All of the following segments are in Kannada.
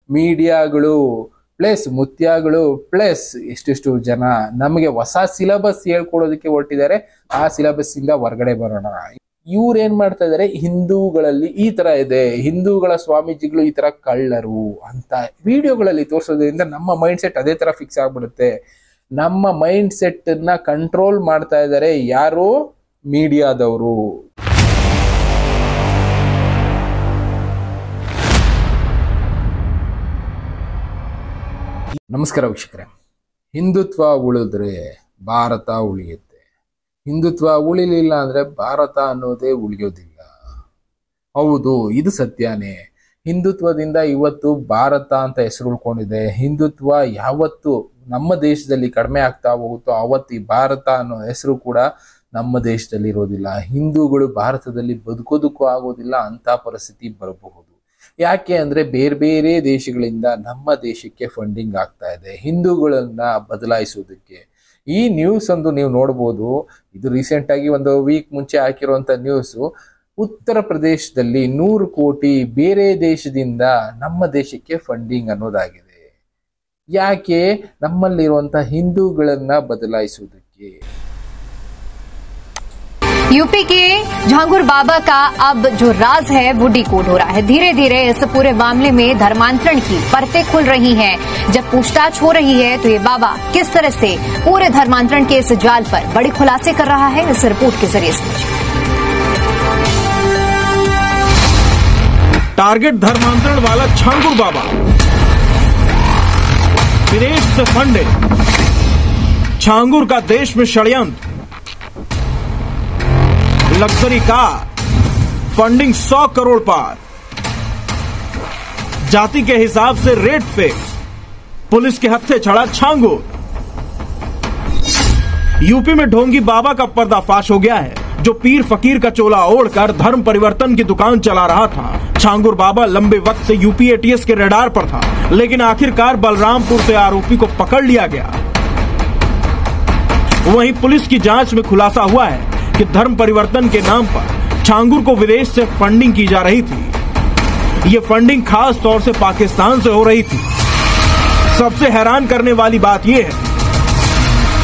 ಮೀಡಿಯಾಗಳು ಪ್ಲಸ್ ಮುತ್ಯಾಗಳು ಪ್ಲಸ್ ಎಷ್ಟೆಷ್ಟು ಜನ ನಮಗೆ ಹೊಸ ಸಿಲೆಬಸ್ ಹೇಳ್ಕೊಡೋದಕ್ಕೆ ಹೊರಟಿದ್ದಾರೆ. ಆ ಸಿಲೆಬಸ್ ಇಂದ ಹೊರಗಡೆ ಬರೋಣ. ಇವ್ರು ಏನ್ ಮಾಡ್ತಾ ಇದಾರೆ, ಹಿಂದೂಗಳಲ್ಲಿ ಈ ತರ ಇದೆ, ಹಿಂದೂಗಳ ಸ್ವಾಮೀಜಿಗಳು ಈ ತರ ಕಳ್ಳರು ಅಂತ ವಿಡಿಯೋಗಳಲ್ಲಿ ತೋರಿಸೋದ್ರಿಂದ ನಮ್ಮ ಮೈಂಡ್ ಸೆಟ್ ಅದೇ ತರ ಫಿಕ್ಸ್ ಆಗ್ಬಿಡುತ್ತೆ. ನಮ್ಮ ಮೈಂಡ್ ಸೆಟ್ ನ ಕಂಟ್ರೋಲ್ ಮಾಡ್ತಾ ಇದ್ದಾರೆ ಯಾರು? ಮೀಡಿಯಾದವರು. ನಮಸ್ಕಾರ ವೀಕ್ಷಕರೇ. ಹಿಂದುತ್ವ ಉಳಿದ್ರೆ ಭಾರತ ಉಳಿಯುತ್ತೆ. ಹಿಂದುತ್ವ ಉಳಿಲಿಲ್ಲ ಅಂದ್ರೆ ಭಾರತ ಅನ್ನೋದೇ ಉಳಿಯೋದಿಲ್ಲ. ಹೌದು, ಇದು ಸತ್ಯನೇ. ಹಿಂದುತ್ವದಿಂದ ಇವತ್ತು ಭಾರತ ಅಂತ ಹೆಸರು ಉಳ್ಕೊಂಡಿದೆ. ಹಿಂದುತ್ವ ಯಾವತ್ತು ನಮ್ಮ ದೇಶದಲ್ಲಿ ಕಡಿಮೆ ಆಗ್ತಾ ಹೋಗುತ್ತೋ ಅವತ್ತು ಈ ಭಾರತ ಅನ್ನೋ ಹೆಸರು ಕೂಡ ನಮ್ಮ ದೇಶದಲ್ಲಿ ಇರೋದಿಲ್ಲ. ಹಿಂದೂಗಳು ಭಾರತದಲ್ಲಿ ಬದುಕೋದಕ್ಕೂ ಆಗೋದಿಲ್ಲ, ಅಂತ ಪರಿಸ್ಥಿತಿ ಬರಬಹುದು. ಯಾಕೆ ಅಂದ್ರೆ ಬೇರೆ ಬೇರೆ ದೇಶಗಳಿಂದ ನಮ್ಮ ದೇಶಕ್ಕೆ ಫಂಡಿಂಗ್ ಆಗ್ತಾ ಇದೆ ಹಿಂದೂಗಳನ್ನ ಬದಲಾಯಿಸೋದಕ್ಕೆ. ಈ ನ್ಯೂಸ್ ಒಂದು ನೀವು ನೋಡ್ಬೋದು. ಇದು ರೀಸೆಂಟ್ ಆಗಿ ಒಂದು ವೀಕ್ ಮುಂಚೆ ಹಾಕಿರುವಂತ ನ್ಯೂಸ್. ಉತ್ತರ ಪ್ರದೇಶದಲ್ಲಿ 100 ಕೋಟಿ ಬೇರೆ ದೇಶದಿಂದ ನಮ್ಮ ದೇಶಕ್ಕೆ ಫಂಡಿಂಗ್ ಅನ್ನೋದಾಗಿದೆ. ಯಾಕೆ? ನಮ್ಮಲ್ಲಿರುವಂತ ಹಿಂದೂಗಳನ್ನ ಬದಲಾಯಿಸೋದಕ್ಕೆ. यूपी के झांगुर बाबा का अब जो राज है वो डिकोड हो रहा है। धीरे धीरे इस पूरे मामले में धर्मांतरण की परतें खुल रही हैं। जब पूछताछ हो रही है तो ये बाबा किस तरह से पूरे धर्मांतरण के इस जाल पर बड़े खुलासे कर रहा है, इस रिपोर्ट के जरिए समझिए। टारगेट धर्मांतरण वाला झांगुर बाबा, विदेश से फंडिंग, झांगुर का देश में षड्यंत्र, लग्जरी कार, फंडिंग 100 करोड़ पार, जाति के हिसाब से रेट फिक्स, पुलिस के हत्थे चढ़ा झांगुर। यूपी में ढोंगी बाबा का पर्दाफाश हो गया है, जो पीर फकीर का चोला ओढ़कर धर्म परिवर्तन की दुकान चला रहा था। झांगुर बाबा लंबे वक्त से यूपी एटीएस के रडार पर था, लेकिन आखिरकार बलरामपुर से आरोपी को पकड़ लिया गया। वहीं पुलिस की जांच में खुलासा हुआ है कि धर्म परिवर्तन के नाम पर झांगुर को विदेश से फंडिंग की जा रही थी। ये फंडिंग खास तौर से पाकिस्तान से हो रही थी। सबसे हैरान करने वाली बात यह है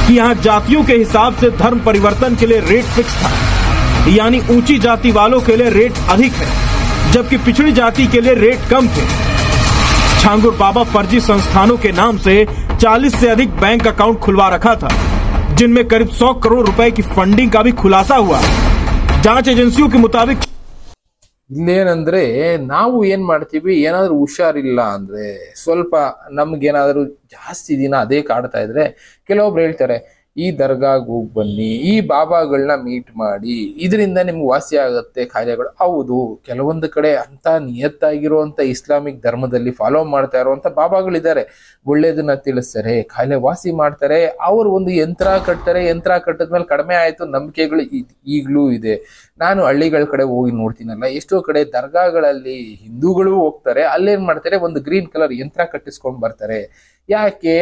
कि यहाँ जातियों के हिसाब से धर्म परिवर्तन के लिए रेट फिक्स था, यानी ऊंची जाति वालों के लिए रेट अधिक है, जबकि पिछड़ी जाति के लिए रेट कम थे। झांगुर बाबा फर्जी संस्थानों के नाम से 40 से अधिक बैंक अकाउंट खुलवा रखा था, जिनमें करीब 100 करोड़ रुपए की फंडिंग का भी खुलासा हुआ। जांच एजेंसियों के मुताबिक ಇಲ್ಲೇನಂದ್ರೆ ನಾವು ಏನ್ ಮಾಡ್ತೀವಿ, ಏನಾದ್ರೂ ಹುಷಾರಿಲ್ಲ ಅಂದ್ರೆ, ಸ್ವಲ್ಪ ನಮ್ಗೇನಾದ್ರೂ ಜಾಸ್ತಿ ದಿನ ಅದೇ ಕಾಡ್ತಾ ಇದ್ರೆ ಕೆಲವೊಬ್ರು ಹೇಳ್ತಾರೆ ಈ ದರ್ಗಾಗ್ ಹೋಗಿ ಬನ್ನಿ, ಈ ಬಾಬಾಗಳನ್ನ ಮೀಟ್ ಮಾಡಿ, ಇದರಿಂದ ನಿಮ್ಗೆ ವಾಸಿ ಆಗತ್ತೆ ಕಾಯಿಲೆಗಳು. ಹೌದು, ಕೆಲವೊಂದು ಕಡೆ ಅಂತ ನಿಯತ್ತಾಗಿರುವಂತ ಇಸ್ಲಾಮಿಕ್ ಧರ್ಮದಲ್ಲಿ ಫಾಲೋ ಮಾಡ್ತಾ ಇರುವಂತ ಬಾಬಾಗಳಿದ್ದಾರೆ. ಒಳ್ಳೇದನ್ನ ತಿಳಿಸ್ತಾರೆ, ಕಾಯಿಲೆ ವಾಸಿ ಮಾಡ್ತಾರೆ. ಅವರು ಒಂದು ಯಂತ್ರ ಕಟ್ತಾರೆ, ಯಂತ್ರ ಕಟ್ಟದ್ಮೇಲೆ ಕಡಿಮೆ ಆಯ್ತು ನಂಬಿಕೆಗಳು ಈಗಲೂ ಇದೆ. ನಾನು ಹಳ್ಳಿಗಳ ಕಡೆ ಹೋಗಿ ನೋಡ್ತೀನಲ್ಲ, ಎಷ್ಟೋ ಕಡೆ ದರ್ಗಾಗಳಲ್ಲಿ ಹಿಂದೂಗಳು ಹೋಗ್ತಾರೆ, ಅಲ್ಲೇನ್ ಮಾಡ್ತಾರೆ, ಒಂದು ಗ್ರೀನ್ ಕಲರ್ ಯಂತ್ರ ಕಟ್ಟಿಸ್ಕೊಂಡ್ ಬರ್ತಾರೆ. ಯಾಕೆ?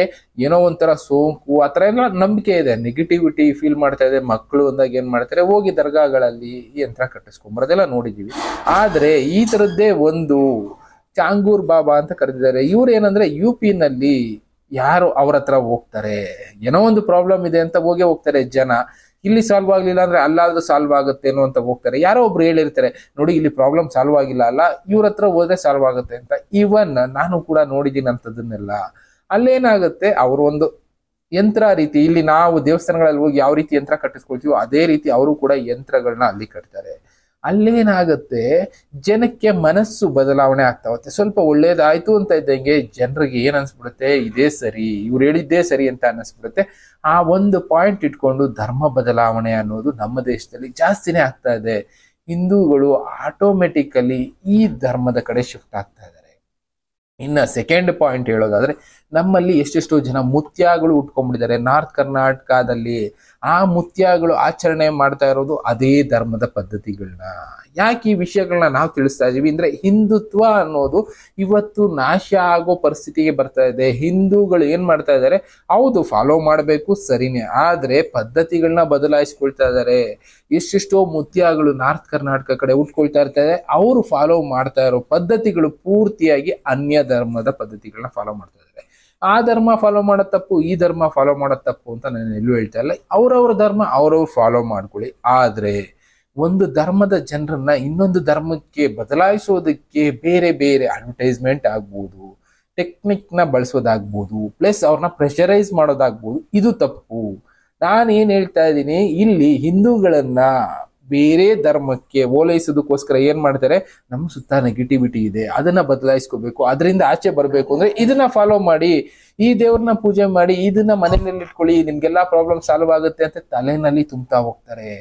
ಏನೋ ಒಂಥರ ಸೋಂಕು ಆತರ ಎಲ್ಲ ನಂಬಿಕೆ ಇದೆ, ನೆಗೆಟಿವಿಟಿ ಫೀಲ್ ಮಾಡ್ತಾ ಇದೆ ಮಕ್ಕಳು ಅಂದಾಗ ಏನ್ ಮಾಡ್ತಾರೆ, ಹೋಗಿ ದರ್ಗಾಗಳಲ್ಲಿ ಯಂತ್ರ ಕಟ್ಟಿಸ್ಕೊಂಬರೋದೆಲ್ಲ ನೋಡಿದೀವಿ. ಆದ್ರೆ ಈ ತರದ್ದೇ ಒಂದು ಚಾಂಗೂರ್ ಬಾಬಾ ಅಂತ ಕರೆದಿದ್ದಾರೆ. ಇವ್ರು ಏನಂದ್ರೆ UP ನಲ್ಲಿ ಯಾರು ಅವ್ರ ಹತ್ರ ಹೋಗ್ತಾರೆ, ಏನೋ ಒಂದು ಪ್ರಾಬ್ಲಮ್ ಇದೆ ಅಂತ ಹೋಗ್ತಾರೆ ಜನ. ಇಲ್ಲಿ ಸಾಲ್ವ್ ಆಗ್ಲಿಲ್ಲ ಅಂದ್ರೆ ಅಲ್ಲಾದ್ರೂ ಸಾಲ್ವ್ ಆಗುತ್ತೇನೋ ಅಂತ ಹೋಗ್ತಾರೆ. ಯಾರೋ ಒಬ್ರು ಹೇಳಿರ್ತಾರೆ, ನೋಡಿ ಇಲ್ಲಿ ಪ್ರಾಬ್ಲಮ್ ಸಾಲ್ವ್ ಆಗಿಲ್ಲ ಅಲ್ಲ, ಇವ್ರ ಹತ್ರ ಹೋದ್ರೆ ಸಾಲ್ವ್ ಆಗುತ್ತೆ ಅಂತ. ಈವನ್ ನಾನು ಕೂಡ ನೋಡಿದ್ದೀನಿ ಅಂತದನ್ನೆಲ್ಲ. ಅಲ್ಲೇನಾಗುತ್ತೆ, ಅವರು ಒಂದು ಯಂತ್ರ ರೀತಿ, ಇಲ್ಲಿ ನಾವು ದೇವಸ್ಥಾನಗಳಲ್ಲಿ ಹೋಗಿ ಯಾವ ರೀತಿ ಯಂತ್ರ ಕಟ್ಟಿಸ್ಕೊಳ್ತೀವೋ ಅದೇ ರೀತಿ ಅವರು ಕೂಡ ಯಂತ್ರಗಳನ್ನ ಅಲ್ಲಿ ಕಟ್ತಾರೆ. ಅಲ್ಲೇನಾಗುತ್ತೆ, ಜನಕ್ಕೆ ಮನಸ್ಸು ಬದಲಾವಣೆ ಆಗ್ತಾ ಹೋಗುತ್ತೆ. ಸ್ವಲ್ಪ ಒಳ್ಳೇದಾಯ್ತು ಅಂತ ಇದ್ದಂಗೆ ಜನರಿಗೆ ಏನ್ ಅನ್ಸ್ಬಿಡುತ್ತೆ, ಇದೇ ಸರಿ, ಇವ್ರು ಹೇಳಿದ್ದೇ ಸರಿ ಅಂತ ಅನಿಸ್ಬಿಡುತ್ತೆ. ಆ ಒಂದು ಪಾಯಿಂಟ್ ಇಟ್ಕೊಂಡು ಧರ್ಮ ಬದಲಾವಣೆ ಅನ್ನೋದು ನಮ್ಮ ದೇಶದಲ್ಲಿ ಜಾಸ್ತಿನೇ ಆಗ್ತಾ ಇದೆ. ಹಿಂದೂಗಳು ಆಟೋಮೆಟಿಕಲಿ ಈ ಧರ್ಮದ ಕಡೆ ಶಿಫ್ಟ್ ಆಗ್ತಾ ಇದ್ದಾರೆ. ಇನ್ನ ಸೆಕೆಂಡ್ ಪಾಯಿಂಟ್ ಹೇಳೋದಾದ್ರೆ, ನಮ್ಮಲ್ಲಿ ಎಷ್ಟೆಷ್ಟೋ ಜನ ಮುತ್ಯಾಗಳು ಉಟ್ಕೊಂಡ್ಬಿಟ್ಟಿದ್ದಾರೆ. ನಾರ್ತ್ ಕರ್ನಾಟಕದಲ್ಲಿ ಆ ಮುತ್ಯಾಗಳು ಆಚರಣೆ ಮಾಡ್ತಾ ಇರೋದು ಅದೇ ಧರ್ಮದ ಪದ್ಧತಿಗಳನ್ನ. ಯಾಕೆ ಈ ವಿಷಯಗಳನ್ನ ನಾವು ತಿಳಿಸ್ತಾ ಇದೀವಿ ಅಂದ್ರೆ, ಹಿಂದುತ್ವ ಅನ್ನೋದು ಇವತ್ತು ನಾಶ ಆಗೋ ಪರಿಸ್ಥಿತಿಗೆ ಬರ್ತಾ ಇದೆ. ಹಿಂದೂಗಳು ಏನ್ ಮಾಡ್ತಾ ಇದ್ದಾರೆ, ಹೌದು ಫಾಲೋ ಮಾಡಬೇಕು ಸರಿನೇ, ಆದ್ರೆ ಪದ್ಧತಿಗಳನ್ನ ಬದಲಾಯಿಸ್ಕೊಳ್ತಾ ಇದ್ದಾರೆ. ಎಷ್ಟೆಷ್ಟೋ ಮುತ್ಯಾಗಳು ನಾರ್ತ್ ಕರ್ನಾಟಕ ಕಡೆ ಉಟ್ಕೊಳ್ತಾ ಇರ್ತಾರೆ, ಅವರು ಫಾಲೋ ಮಾಡ್ತಾ ಇರೋ ಪದ್ಧತಿಗಳು ಪೂರ್ತಿಯಾಗಿ ಅನ್ಯ ಧರ್ಮದ ಪದ್ಧತಿಗಳನ್ನ ಫಾಲೋ ಮಾಡ್ತಾ ಇದ್ದಾರೆ. ಆ ಧರ್ಮ ಫಾಲೋ ಮಾಡೋದ್ ತಪ್ಪು, ಈ ಧರ್ಮ ಫಾಲೋ ಮಾಡೋದ್ ತಪ್ಪು ಅಂತ ನಾನು ಎಲ್ಲೂ ಹೇಳ್ತಾ ಇಲ್ಲ. ಅವ್ರವ್ರ ಧರ್ಮ ಅವ್ರವ್ರು ಫಾಲೋ ಮಾಡ್ಕೊಳ್ಳಿ. ಆದ್ರೆ ಒಂದು ಧರ್ಮದ ಜನರನ್ನ ಇನ್ನೊಂದು ಧರ್ಮಕ್ಕೆ ಬದಲಾಯಿಸೋದಕ್ಕೆ ಬೇರೆ ಬೇರೆ ಅಡ್ವರ್ಟೈಸ್ಮೆಂಟ್ ಆಗ್ಬೋದು, ಟೆಕ್ನಿಕ್ ನ ಬಳಸೋದಾಗ್ಬೋದು, ಪ್ಲಸ್ ಅವ್ರನ್ನ ಪ್ರೆಷರೈಸ್ ಮಾಡೋದಾಗ್ಬೋದು, ಇದು ತಪ್ಪು. ನಾನು ಏನ್ ಹೇಳ್ತಾ ಇದ್ದೀನಿ, ಇಲ್ಲಿ ಹಿಂದೂಗಳನ್ನ ಬೇರೆ ಧರ್ಮಕ್ಕೆ ಓಲೈಸೋದಕ್ಕೋಸ್ಕರ ಏನ್ ಮಾಡ್ತಾರೆ, ನಮ್ಮ ಸುತ್ತ ನೆಗೆಟಿವಿಟಿ ಇದೆ, ಅದನ್ನ ಬದಲಾಯಿಸ್ಕೋಬೇಕು, ಅದರಿಂದ ಆಚೆ ಬರಬೇಕು ಅಂದ್ರೆ ಇದನ್ನ ಫಾಲೋ ಮಾಡಿ, ಈ ದೇವ್ರನ್ನ ಪೂಜೆ ಮಾಡಿ, ಇದನ್ನ ಮನೆಯಲ್ಲಿ ಇಟ್ಕೊಳ್ಳಿ, ನಿಮ್ಗೆಲ್ಲಾ ಪ್ರಾಬ್ಲಮ್ ಸಾಲ್ವ್ ಆಗುತ್ತೆ ಅಂತ ತಲೆನಲ್ಲಿ ತುಂಬ್ತಾ ಹೋಗ್ತಾರೆ.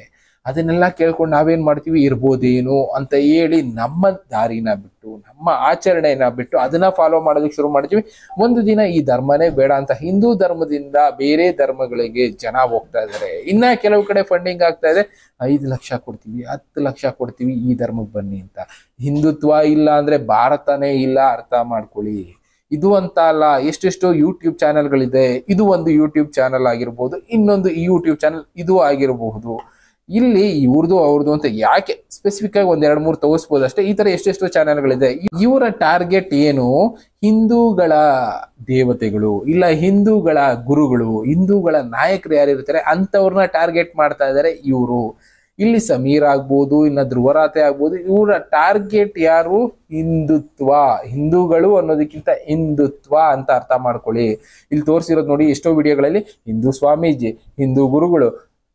ಅದನ್ನೆಲ್ಲ ಕೇಳ್ಕೊಂಡು ನಾವೇನ್ ಮಾಡ್ತೀವಿ, ಇರ್ಬೋದೇನು ಅಂತ ಹೇಳಿ ನಮ್ಮ ದಾರಿನ ಬಿಟ್ಟು, ನಮ್ಮ ಆಚರಣೆನ ಬಿಟ್ಟು ಅದನ್ನ ಫಾಲೋ ಮಾಡೋದಕ್ಕೆ ಶುರು ಮಾಡ್ತೀವಿ. ಒಂದು ದಿನ ಈ ಧರ್ಮನೇ ಬೇಡ ಅಂತ ಹಿಂದೂ ಧರ್ಮದಿಂದ ಬೇರೆ ಧರ್ಮಗಳಿಗೆ ಜನ ಹೋಗ್ತಾ ಇದಾರೆ. ಇನ್ನ ಕೆಲವು ಕಡೆ ಫಂಡಿಂಗ್ ಆಗ್ತಾ ಇದೆ, 5 ಲಕ್ಷ ಕೊಡ್ತೀವಿ, 10 ಲಕ್ಷ ಕೊಡ್ತೀವಿ, ಈ ಧರ್ಮಕ್ಕೆ ಬನ್ನಿ ಅಂತ. ಹಿಂದುತ್ವ ಇಲ್ಲ ಅಂದ್ರೆ ಭಾರತನೇ ಇಲ್ಲ, ಅರ್ಥ ಮಾಡ್ಕೊಳ್ಳಿ. ಇದು ಅಂತ ಅಲ್ಲ, ಎಷ್ಟೆಷ್ಟೋ ಯೂಟ್ಯೂಬ್ ಚಾನೆಲ್ಗಳಿದೆ. ಇದು ಒಂದು ಯೂಟ್ಯೂಬ್ ಚಾನೆಲ್ ಆಗಿರ್ಬೋದು, ಇನ್ನೊಂದು ಯೂಟ್ಯೂಬ್ ಚಾನೆಲ್ ಇದು ಆಗಿರಬಹುದು. ಇಲ್ಲಿ ಇವ್ರದು ಅವ್ರದ್ದು ಅಂತ ಯಾಕೆ ಸ್ಪೆಸಿಫಿಕ್ ಆಗಿ 1-2-3 ತೋರಿಸ್ಬೋದು ಅಷ್ಟೇ. ಈ ತರ ಎಷ್ಟೆಷ್ಟೋ ಚಾನೆಲ್ಗಳಿದೆ. ಇವರ ಟಾರ್ಗೆಟ್ ಏನು, ಹಿಂದೂಗಳ ದೇವತೆಗಳು ಇಲ್ಲ ಹಿಂದೂಗಳ ಗುರುಗಳು, ಹಿಂದೂಗಳ ನಾಯಕರು ಯಾರಿರ್ತಾರೆ ಅಂತವ್ರನ್ನ ಟಾರ್ಗೆಟ್ ಮಾಡ್ತಾ ಇದ್ದಾರೆ ಇವರು. ಇಲ್ಲಿ ಸಮೀರ್ ಆಗ್ಬೋದು, ಇನ್ನ ಧ್ರುವರಾತೆ ಆಗ್ಬೋದು, ಇವರ ಟಾರ್ಗೆಟ್ ಯಾರು, ಹಿಂದುತ್ವ. ಹಿಂದೂಗಳು ಅನ್ನೋದಕ್ಕಿಂತ ಹಿಂದುತ್ವ ಅಂತ ಅರ್ಥ ಮಾಡ್ಕೊಳ್ಳಿ. ಇಲ್ಲಿ ತೋರಿಸಿರೋದು ನೋಡಿ, ಎಷ್ಟೋ ವಿಡಿಯೋಗಳಲ್ಲಿ ಹಿಂದೂ ಸ್ವಾಮೀಜಿ, ಹಿಂದೂ ಗುರುಗಳು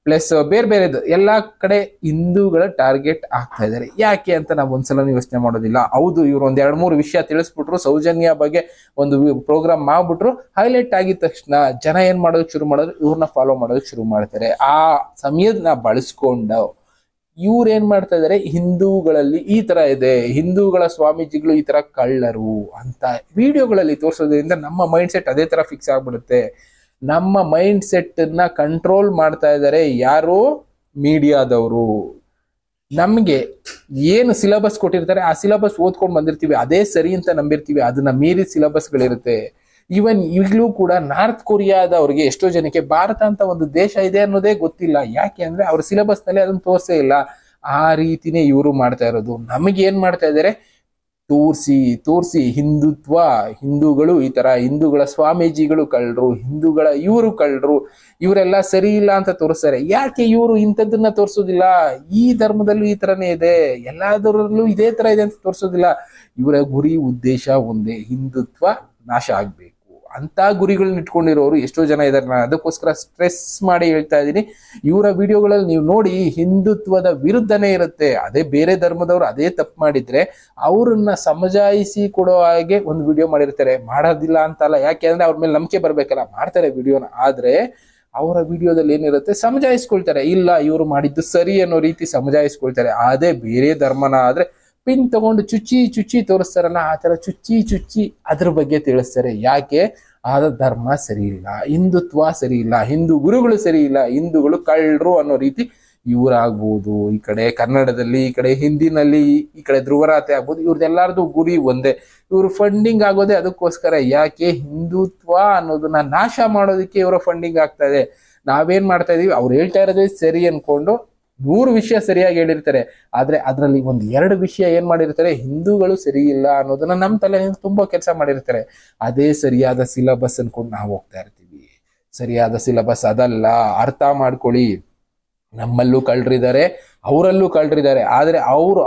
ಪ್ಲಸ್ ಬೇರೆ ಬೇರೆದು ಎಲ್ಲಾ ಕಡೆ ಹಿಂದೂಗಳ ಟಾರ್ಗೆಟ್ ಆಗ್ತಾ ಇದ್ದಾರೆ. ಯಾಕೆ ಅಂತ ನಾವು ಒಂದ್ಸಲ ಯೋಚನೆ ಮಾಡೋದಿಲ್ಲ. ಹೌದು, ಇವ್ರು 1-2-3 ವಿಷಯ ತಿಳಿಸ್ಬಿಟ್ರು, ಸೌಜನ್ಯ ಬಗ್ಗೆ ಒಂದು ಪ್ರೋಗ್ರಾಮ್ ಮಾಡ್ಬಿಟ್ರು, ಹೈಲೈಟ್ ಆಗಿದ ತಕ್ಷಣ ಜನ ಏನ್ ಮಾಡೋದಕ್ಕೆ ಶುರು ಮಾಡೋದು, ಇವ್ರನ್ನ ಫಾಲೋ ಮಾಡೋದಕ್ಕೆ ಶುರು ಮಾಡ್ತಾರೆ. ಆ ಸಮಯದನ್ನ ಬಳಸ್ಕೊಂಡು ಇವ್ರು ಏನ್ ಮಾಡ್ತಾ ಇದಾರೆ, ಹಿಂದೂಗಳಲ್ಲಿ ಈ ತರ ಇದೆ, ಹಿಂದೂಗಳ ಸ್ವಾಮೀಜಿಗಳು ಈ ತರ ಕಳ್ಳರು ಅಂತ ವಿಡಿಯೋಗಳಲ್ಲಿ ತೋರಿಸೋದ್ರಿಂದ ನಮ್ಮ ಮೈಂಡ್ ಸೆಟ್ ಅದೇ ತರ ಫಿಕ್ಸ್ ಆಗ್ಬಿಡುತ್ತೆ. ನಮ್ಮ ಮೈಂಡ್ ಸೆಟ್ ಅನ್ನ ಕಂಟ್ರೋಲ್ ಮಾಡ್ತಾ ಇದ್ದಾರೆ ಯಾರು, ಮೀಡಿಯಾದವರು. ನಮ್ಗೆ ಏನು ಸಿಲೆಬಸ್ ಕೊಟ್ಟಿರ್ತಾರೆ ಆ ಸಿಲೆಬಸ್ ಓದ್ಕೊಂಡು ಬಂದಿರ್ತೀವಿ, ಅದೇ ಸರಿ ಅಂತ ನಂಬಿರ್ತೀವಿ. ಅದನ್ನ ಮೀರಿ ಸಿಲೆಬಸ್ಗಳಿರುತ್ತೆ. ಈವನ್ ಈಗಲೂ ಕೂಡ ನಾರ್ತ್ ಕೊರಿಯಾದವ್ರಿಗೆ ಎಷ್ಟೋ ಜನಕ್ಕೆ ಭಾರತ ಅಂತ ಒಂದು ದೇಶ ಇದೆ ಅನ್ನೋದೇ ಗೊತ್ತಿಲ್ಲ. ಯಾಕೆ ಅಂದ್ರೆ ಅವ್ರ ಸಿಲೆಬಸ್ ನಲ್ಲಿ ಅದನ್ನ ತೋರ್ಸೇ ಇಲ್ಲ. ಆ ರೀತಿನೇ ಇವರು ಮಾಡ್ತಾ ಇರೋದು. ನಮಗೆ ಏನ್ ಮಾಡ್ತಾ ಇದ್ದಾರೆ, ತೋರಿಸಿ ಹಿಂದುತ್ವ, ಹಿಂದೂಗಳು ಈ ತರ, ಹಿಂದೂಗಳ ಸ್ವಾಮೀಜಿಗಳು ಕಳ್ಳರು, ಹಿಂದೂಗಳ ಇವರು ಕಳ್ಳರು, ಇವರೆಲ್ಲ ಸರಿ ಇಲ್ಲ ಅಂತ ತೋರಿಸ್ತಾರೆ. ಯಾಕೆ ಇವರು ಇಂಥದ್ದನ್ನ ತೋರಿಸೋದಿಲ್ಲ, ಈ ಧರ್ಮದಲ್ಲೂ ಈ ತರನೇ ಇದೆ, ಎಲ್ಲಾದ್ರಲ್ಲೂ ಇದೇ ತರ ಇದೆ ಅಂತ ತೋರಿಸೋದಿಲ್ಲ. ಇವರ ಗುರಿ ಉದ್ದೇಶ ಒಂದೇ, ಹಿಂದುತ್ವ ನಾಶ ಆಗ್ಬೇಕು ಅಂತ ಗುರಿಗಳನ್ನ ಇಟ್ಕೊಂಡಿರೋರು ಎಷ್ಟೋ ಜನ ಇದಾರೆ. ನಾನು ಅದಕ್ಕೋಸ್ಕರ ಸ್ಟ್ರೆಸ್ ಮಾಡಿ ಹೇಳ್ತಾ ಇದ್ದೀನಿ. ಇವರ ವಿಡಿಯೋಗಳಲ್ಲಿ ನೀವು ನೋಡಿ, ಹಿಂದುತ್ವದ ವಿರುದ್ಧನೇ ಇರುತ್ತೆ. ಅದೇ ಬೇರೆ ಧರ್ಮದವರು ಅದೇ ತಪ್ಪು ಮಾಡಿದ್ರೆ ಅವ್ರನ್ನ ಸಮಜಾಯಿಸಿ ಕೊಡೋ ಹಾಗೆ ಒಂದು ವಿಡಿಯೋ ಮಾಡಿರ್ತಾರೆ. ಮಾಡೋದಿಲ್ಲ ಅಂತಲ್ಲ, ಯಾಕೆ ಅಂದ್ರೆ ಅವ್ರ ಮೇಲೆ ನಂಬಿಕೆ ಬರ್ಬೇಕಲ್ಲ, ಮಾಡ್ತಾರೆ ವಿಡಿಯೋನ. ಆದ್ರೆ ಅವರ ವಿಡಿಯೋದಲ್ಲಿ ಏನಿರುತ್ತೆ, ಸಮಜಾಯಿಸ್ಕೊಳ್ತಾರೆ. ಇಲ್ಲ ಇವರು ಮಾಡಿದ್ದು ಸರಿ ಅನ್ನೋ ರೀತಿ ಸಮಜಾಯಿಸ್ಕೊಳ್ತಾರೆ. ಅದೇ ಬೇರೆ ಧರ್ಮನ ಆದ್ರೆ ಪಿನ್ ತಗೊಂಡು ಚುಚ್ಚಿ ತೋರಿಸ್ತಾರಲ್ಲ, ಆ ತರ ಚುಚ್ಚಿ ಅದ್ರ ಬಗ್ಗೆ ತಿಳಿಸ್ತಾರೆ. ಯಾಕೆ, ಆದ ಧರ್ಮ ಸರಿ ಇಲ್ಲ, ಹಿಂದುತ್ವ ಸರಿ ಇಲ್ಲ, ಹಿಂದೂ ಗುರುಗಳು ಸರಿ ಇಲ್ಲ, ಹಿಂದೂಗಳು ಕಳ್ಳರು ಅನ್ನೋ ರೀತಿ ಇವರಾಗ್ಬೋದು. ಈ ಕಡೆ ಕನ್ನಡದಲ್ಲಿ, ಈ ಕಡೆ ಹಿಂದಿನಲ್ಲಿ, ಈ ಕಡೆ ಧ್ರುವರಾತೆ ಆಗ್ಬೋದು, ಇವ್ರದ್ದೆಲ್ಲಾರ್ದು ಗುರಿ ಒಂದೇ. ಇವ್ರು ಫಂಡಿಂಗ್ ಆಗೋದೇ ಅದಕ್ಕೋಸ್ಕರ. ಯಾಕೆ, ಹಿಂದುತ್ವ ಅನ್ನೋದನ್ನ ನಾಶ ಮಾಡೋದಕ್ಕೆ ಇವರ ಫಂಡಿಂಗ್ ಆಗ್ತಾ ಇದೆ. ನಾವೇನ್ ಮಾಡ್ತಾ ಇದೀವಿ, ಅವ್ರು ಹೇಳ್ತಾ ಇರೋದೇ ಸರಿ ಅನ್ಕೊಂಡು 100 ವಿಷಯ ಸರಿಯಾಗಿ ಹೇಳಿರ್ತಾರೆ. ಆದ್ರೆ ಅದ್ರಲ್ಲಿ 1-2 ವಿಷಯ ಏನ್ ಮಾಡಿರ್ತಾರೆ, ಹಿಂದೂಗಳು ಸರಿ ಇಲ್ಲ ಅನ್ನೋದನ್ನ ನಮ್ ತಲೆ ತುಂಬಾ ಕೆಲಸ ಮಾಡಿರ್ತಾರೆ. ಅದೇ ಸರಿಯಾದ ಸಿಲೆಬಸ್ ಅನ್ಕೊಂಡು ನಾವು ಹೋಗ್ತಾ ಇರ್ತೀವಿ. ಸರಿಯಾದ ಸಿಲೆಬಸ್ ಅದಲ್ಲ, ಅರ್ಥ ಮಾಡ್ಕೊಳ್ಳಿ. ನಮ್ಮಲ್ಲೂ ಕಳ್ಳರಿದ್ದಾರೆ, ಅವರಲ್ಲೂ ಕಳ್ಳರಿದ್ದಾರೆ. ಆದ್ರೆ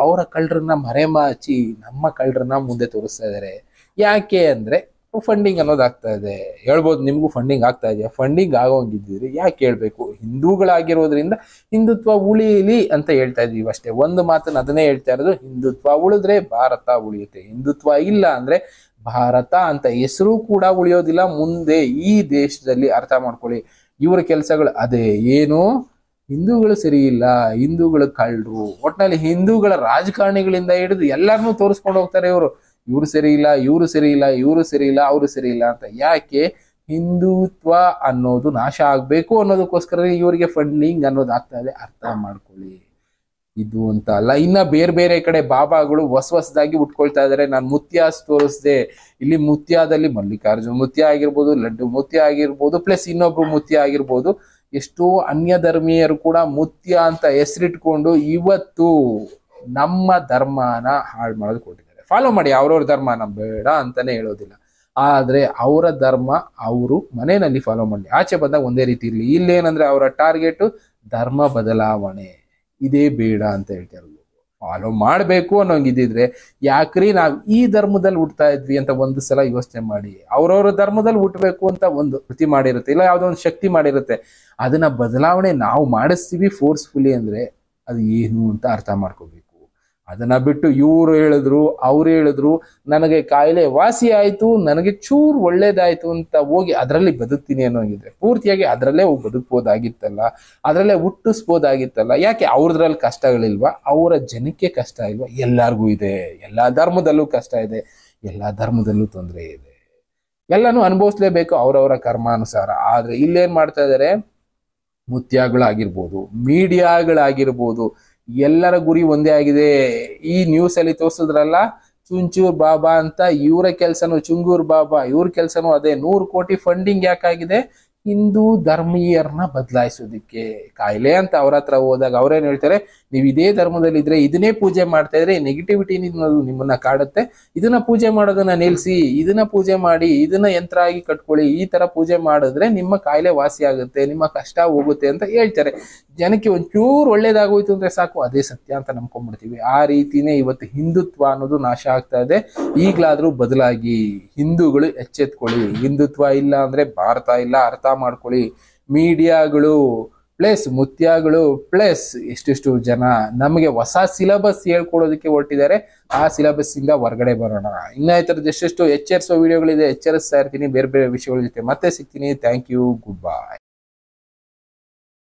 ಅವರ ಕಳ್ಳರನ್ನ ಮರೆಮಾಚಿ ನಮ್ಮ ಕಳ್ಳರನ್ನ ಮುಂದೆ ತೋರಿಸ್ತಾ ಇದ್ದಾರೆ. ಯಾಕೆ ಅಂದ್ರೆ ಫಂಡಿಂಗ್ ಅನ್ನೋದಾಗ್ತಾ ಇದೆ. ಹೇಳ್ಬೋದು ನಿಮ್ಗೂ ಫಂಡಿಂಗ್ ಆಗ್ತಾ ಇದೆಯಾ, ಫಂಡಿಂಗ್ ಆಗೋಂಗಿದ್ದೀರಿ ಯಾಕೆ ಹೇಳ್ಬೇಕು, ಹಿಂದೂಗಳಾಗಿರೋದ್ರಿಂದ ಹಿಂದುತ್ವ ಉಳಿಯಲಿ ಅಂತ ಹೇಳ್ತಾ ಇದೀವಿ ಅಷ್ಟೇ. ಒಂದು ಮಾತನ್ನ ಅದನ್ನೇ ಹೇಳ್ತಾ ಇರೋದು, ಹಿಂದುತ್ವ ಉಳಿದ್ರೆ ಭಾರತ ಉಳಿಯುತ್ತೆ, ಹಿಂದುತ್ವ ಇಲ್ಲ ಅಂದ್ರೆ ಭಾರತ ಅಂತ ಹೆಸರು ಕೂಡ ಉಳಿಯೋದಿಲ್ಲ ಮುಂದೆ ಈ ದೇಶದಲ್ಲಿ. ಅರ್ಥ ಮಾಡ್ಕೊಳ್ಳಿ. ಇವರ ಕೆಲಸಗಳು ಅದೇ, ಏನು, ಹಿಂದೂಗಳು ಸರಿ ಇಲ್ಲ, ಹಿಂದೂಗಳು ಕಳ್ಳರು, ಒಟ್ನಲ್ಲಿ ಹಿಂದೂಗಳ ರಾಜಕಾರಣಿಗಳಿಂದ ಹಿಡಿದು ಎಲ್ಲರನ್ನೂ ತೋರಿಸ್ಕೊಂಡು ಹೋಗ್ತಾರೆ ಇವರು. ಇವ್ರು ಸರಿ ಇಲ್ಲ, ಇವರು ಸರಿ ಇಲ್ಲ, ಇವರು ಸರಿ ಇಲ್ಲ, ಅವರು ಸರಿ ಇಲ್ಲ ಅಂತ. ಯಾಕೆ, ಹಿಂದುತ್ವ ಅನ್ನೋದು ನಾಶ ಆಗ್ಬೇಕು ಅನ್ನೋದಕ್ಕೋಸ್ಕರ ಇವರಿಗೆ ಫಂಡಿಂಗ್ ಅನ್ನೋದು ಆಗ್ತಾ ಇದೆ, ಅರ್ಥ ಮಾಡ್ಕೊಳ್ಳಿ. ಇದು ಅಂತ ಅಲ್ಲ, ಇನ್ನ ಬೇರೆ ಬೇರೆ ಕಡೆ ಬಾಬಾಗಳು ಹೊಸದಾಗಿ ಉಟ್ಕೊಳ್ತಾ ಇದಾರೆ. ನಾನು ಮುತ್ಯಾಸ್ ತೋರಿಸ್ದೆ, ಇಲ್ಲಿ ಮುತ್ಯಾದಲ್ಲಿ ಮಲ್ಲಿಕಾರ್ಜುನ್ ಮುತ್ಯ ಆಗಿರ್ಬೋದು, ಲಡ್ಡು ಮುತ್ಯ ಆಗಿರ್ಬೋದು, ಪ್ಲಸ್ ಇನ್ನೊಬ್ರು ಮುತ್ಯ ಆಗಿರ್ಬೋದು. ಎಷ್ಟೋ ಅನ್ಯ ಧರ್ಮೀಯರು ಕೂಡ ಮುತ್ಯ ಅಂತ ಹೆಸರಿಟ್ಕೊಂಡು ಇವತ್ತು ನಮ್ಮ ಧರ್ಮನ ಹಾಳು ಮಾಡೋದು ಕೊಟ್ಟಿದ್ದಾರೆ. ಫಾಲೋ ಮಾಡಿ ಅವ್ರವ್ರ ಧರ್ಮ, ನಮ್ ಬೇಡ ಅಂತಾನೆ ಹೇಳೋದಿಲ್ಲ, ಆದ್ರೆ ಅವರ ಧರ್ಮ ಅವರು ಮನೆಯಲ್ಲಿ ಫಾಲೋ ಮಾಡಿ. ಆಚೆ ಬಂದಾಗ ಒಂದೇ ರೀತಿ ಇರ್ಲಿ. ಇಲ್ಲೇನಂದ್ರೆ ಅವರ ಟಾರ್ಗೆಟ್ ಧರ್ಮ ಬದಲಾವಣೆ, ಇದೇ ಬೇಡ ಅಂತ ಹೇಳ್ತಾರೆ. ಫಾಲೋ ಮಾಡ್ಬೇಕು ಅನ್ನೋಂಗಿದ್ದಿದ್ರೆ ಯಾಕ್ರಿ ನಾವ್ ಈ ಧರ್ಮದಲ್ಲಿ ಹುಟ್ತಾ ಇದ್ವಿ ಅಂತ ಒಂದು ಸಲ ಯೋಚನೆ ಮಾಡಿ. ಅವ್ರವ್ರ ಧರ್ಮದಲ್ಲಿ ಹುಟ್ಟಬೇಕು ಅಂತ ಒಂದು ಕೃತಿ ಮಾಡಿರುತ್ತೆ, ಇಲ್ಲ ಯಾವ್ದೋ ಒಂದು ಶಕ್ತಿ ಮಾಡಿರುತ್ತೆ, ಅದನ್ನ ಬದಲಾವಣೆ ನಾವು ಮಾಡಿಸ್ತೀವಿ ಫೋರ್ಸ್ಫುಲಿ ಅಂದ್ರೆ ಅದು ಏನು ಅಂತ ಅರ್ಥ ಮಾಡ್ಕೋಬೇಕು. ಅದನ್ನ ಬಿಟ್ಟು ಇವ್ರು ಹೇಳಿದ್ರು ಅವ್ರು ಹೇಳಿದ್ರು ನನಗೆ ಕಾಯಿಲೆ ವಾಸಿ ಆಯ್ತು, ನನಗೆ ಚೂರು ಒಳ್ಳೇದಾಯ್ತು ಅಂತ ಹೋಗಿ ಅದರಲ್ಲಿ ಬದುಕ್ತೀನಿ ಅನ್ನೋಂಗಿದ್ರೆ ಪೂರ್ತಿಯಾಗಿ ಅದರಲ್ಲೇ ಹೋಗಿ ಬದುಕ್ಬೋದಾಗಿತ್ತಲ್ಲ, ಅದರಲ್ಲೇ ಹುಟ್ಟಿಸ್ಬೋದಾಗಿತ್ತಲ್ಲ. ಯಾಕೆ ಅವ್ರದ್ರಲ್ಲಿ ಕಷ್ಟಗಳಿಲ್ವಾ? ಅವರ ಜನಕ್ಕೆ ಕಷ್ಟ ಇಲ್ವಾ? ಎಲ್ಲಾರ್ಗೂ ಇದೆ, ಎಲ್ಲಾ ಧರ್ಮದಲ್ಲೂ ಕಷ್ಟ ಇದೆ, ಎಲ್ಲಾ ಧರ್ಮದಲ್ಲೂ ತೊಂದರೆ ಇದೆ, ಎಲ್ಲಾನು ಅನುಭವಿಸ್ಲೇಬೇಕು ಅವ್ರವರ ಕರ್ಮಾನುಸಾರ. ಆದ್ರೆ ಇಲ್ಲೇನ್ ಮಾಡ್ತಾ ಇದಾರೆ, ಮುತ್ಯಾಗಳಾಗಿರ್ಬೋದು, ಮೀಡಿಯಾಗಳಾಗಿರ್ಬೋದು, ಎಲ್ಲರ ಗುರಿ ಒಂದೇ ಆಗಿದೆ. ಈ ನ್ಯೂಸ್ ಅಲ್ಲಿ ತೋರಿಸಿದ್ರಲ್ಲ ಚುಂಚೂರ್ ಬಾಬಾ ಅಂತ, ಇವರ ಕೆಲ್ಸನು ಚುಂಗೂರ್ ಬಾಬಾ, ಇವ್ರ ಕೆಲ್ಸನು ಅದೇ. 100 ಕೋಟಿ ಫಂಡಿಂಗ್ ಯಾಕಾಗಿದೆ? ಹಿಂದೂ ಧರ್ಮೀಯರನ್ನ ಬದಲಾಯಿಸೋದಿಕ್ಕೆ. ಕಾಯಿಲೆ ಅಂತ ಅವ್ರ ಹತ್ರ ಹೋದಾಗ ಅವ್ರೇನ್ ಹೇಳ್ತಾರೆ, ನೀವು ಇದೇ ಧರ್ಮದಲ್ಲಿ ಇದ್ರೆ ಇದನ್ನೇ ಪೂಜೆ ಮಾಡ್ತಾ ಇದ್ರೆ ನೆಗೆಟಿವಿಟಿ ನಿಮ್ಮನ್ನ ಕಾಡುತ್ತೆ, ಇದನ್ನ ಪೂಜೆ ಮಾಡೋದನ್ನ ನಿಲ್ಸಿ, ಇದನ್ನ ಪೂಜೆ ಮಾಡಿ, ಇದನ್ನ ಯಂತ್ರ ಆಗಿ ಕಟ್ಕೊಳ್ಳಿ, ಈ ತರ ಪೂಜೆ ಮಾಡಿದ್ರೆ ನಿಮ್ಮ ಕಾಯಿಲೆ ವಾಸಿ ಆಗುತ್ತೆ, ನಿಮ್ಮ ಕಷ್ಟ ಹೋಗುತ್ತೆ ಅಂತ ಹೇಳ್ತಾರೆ. ಜನಕ್ಕೆ ಒಂಚೂರು ಒಳ್ಳೇದಾಗೋಯ್ತು ಅಂದ್ರೆ ಸಾಕು, ಅದೇ ಸತ್ಯ ಅಂತ ನಂಬ್ಕೊಂಡ್ಬಿಡ್ತೀವಿ. ಆ ರೀತಿನೇ ಇವತ್ತು ಹಿಂದುತ್ವ ಅನ್ನೋದು ನಾಶ ಆಗ್ತಾ ಇದೆ. ಈಗ್ಲಾದ್ರೂ ಬದಲಾಗಿ ಹಿಂದೂಗಳು ಎಚ್ಚೆತ್ಕೊಳ್ಳಿ. ಹಿಂದುತ್ವ ಇಲ್ಲ ಅಂದ್ರೆ ಭಾರತ ಇಲ್ಲ, ಅರ್ಥ ಮಾಡ್ಕೊಳ್ಳಿ. ಮೀಡಿಯಾಗಳು ಪ್ಲಸ್ ಮುತ್ಯಾಗಳು ಪ್ಲಸ್ ಎಷ್ಟೆಷ್ಟು ಜನ ನಮಗೆ ಹೊಸ ಸಿಲೆಬಸ್ ಹೇಳ್ಕೊಡೋದಕ್ಕೆ ಹೊರಟಿದ್ದಾರೆ. ಆ ಸಿಲೆಬಸ್ ಇಂದ ಹೊರಗಡೆ ಬರೋಣ. ಇನ್ನ ಈ ತರದ್ದು ಎಷ್ಟೆಷ್ಟು ಎಚ್ಚರಿಸೋ ವಿಡಿಯೋಗಳಿದೆ, ಎಚ್ಚರಿಸ್ತಾ ಇರ್ತೀನಿ ಬೇರೆ ಬೇರೆ ವಿಷಯಗಳ ಜೊತೆ. ಮತ್ತೆ ಸಿಗ್ತೀನಿ. Thank you, good bye.